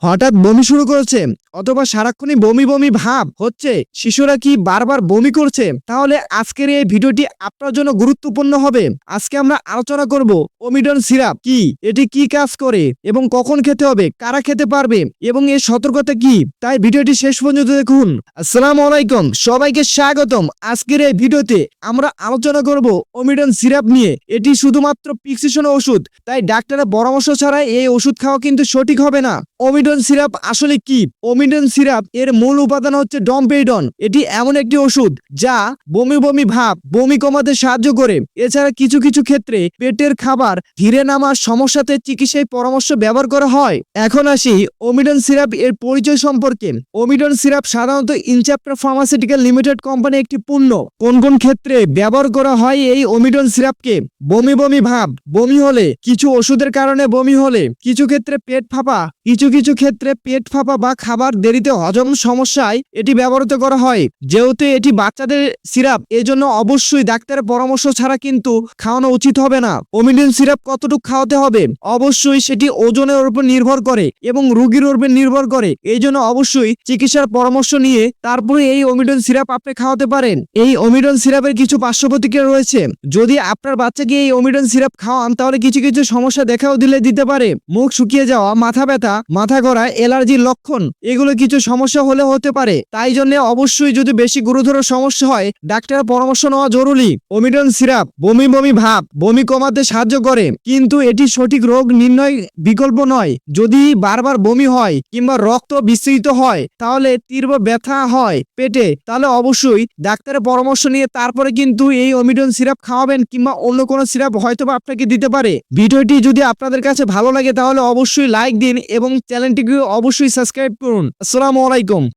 হঠাৎ বমি শুরু করেছে অথবা সারাক্ষণই বমি বমি ভাব হচ্ছে, শিশুরা কি বারবার বমি করছে, তাহলে আজকের এই ভিডিওটি আপনার জন্য গুরুত্বপূর্ণ হবে। আজকে আমরা আলোচনা করব ওমিডন সিরাপ কি, এটি কি কাজ করে এবং কখন খেতে হবে, কারা খেতে পারবে এবং এর সতর্কতা কি, তাই ভিডিওটি শেষ পর্যন্ত দেখুন। আসসালামু আলাইকুম, সবাইকে স্বাগতম। আজকের এই ভিডিওতে আমরা আলোচনা করব ওমিডন সিরাপ নিয়ে। এটি শুধুমাত্র প্রেসক্রিপশন ওষুধ, তাই ডাক্তারের পরামর্শ ছাড়া এই ওষুধ খাওয়া কিন্তু সঠিক হবে না। ওমিডন সিরাপ আসলে কি? ওমিডন সিরাপ এর মূল উপাদান হচ্ছে ডমপেইডন। এটি এমন একটি ওষুধ যা বমি বমি ভাব, বমি কমাতে সাহায্য করে। এছাড়া কিছু কিছু ক্ষেত্রে পেটের খাবার ধীরে নামার সমস্যাতে চিকিৎসায় পরামর্শ ব্যবহার করা হয়। এখন আসি ওমিডন সিরাপ এর পরিচয় সম্পর্কে। ওমিডন সিরাপ সাধারণত ইনচ্যাপ্টার ফার্মাসিউটিক্যাল লিমিটেড কোম্পানি একটি পণ্য। কোন কোন ক্ষেত্রে ব্যবহার করা হয় এই ওমিডন সিরাপকে? বমি বমি ভাব, বমি হলে, কিছু ওষুধের কারণে বমি হলে, কিছু ক্ষেত্রে পেট ফাঁপা, কিছু কিছু ক্ষেত্রে পেট ফাঁপা বা খাবার দেরিতে হজম সমস্যায় এটি ব্যবহৃত করা হয়। যেহেতু এটি বাচ্চাদের সিরাপ, এজন্য অবশ্যই ডাক্তারের পরামর্শ ছাড়া কিন্তু খাওয়ানো উচিত হবে না। ওমিডন সিরাপ কতটুকু খাওয়াতে হবে, অবশ্যই সেটি ওজনের উপর নির্ভর করে এবং রোগীর উপর নির্ভর করে। এই জন্য অবশ্যই চিকিৎসার পরামর্শ নিয়ে তারপরে এই ওমিডন সিরাপ আপনি খাওয়াতে পারেন। এই ওমিডন সিরাপের কিছু পার্শ্ব প্রতিক্রিয়া রয়েছে। যদি আপনার বাচ্চাকে এই ওমিডন সিরাপ খাওয়ান তাহলে কিছু কিছু সমস্যা দেখাও দিতে পারে। মুখ শুকিয়ে যাওয়া, মাথা ব্যথা, মাথা ঘোরা, অ্যালার্জির লক্ষণ, এগুলো কিছু সমস্যা হলে হতে পারে। তাই জন্য অবশ্যই যদি বেশি গুরুতর সমস্যা হয় ডাক্তারের পরামর্শ নেওয়া জরুরি। ওমিডন সিরাপ বমি বমি ভাব, বমি কমাতে সাহায্য করে, কিন্তু এটি সঠিক রোগ নির্ণয় বিকল্প নয়। যদি বারবার বমি হয় কিংবা রক্ত বিস্তৃত হয়, তাহলে তীব্র ব্যথা হয় পেটে, তাহলে অবশ্যই ডাক্তারের পরামর্শ নিয়ে তারপরে কিন্তু এই ওমিডন সিরাপ খাওয়াবেন কিংবা অন্য কোনো সিরাপ হয়তো আপনাকে দিতে পারে। ভিডিওটি যদি আপনাদের কাছে ভালো লাগে তাহলে অবশ্যই লাইক দিন এবং চ্যানেলটিকে অবশ্যই সাবস্ক্রাইব করুন। আসসালামু আলাইকুম।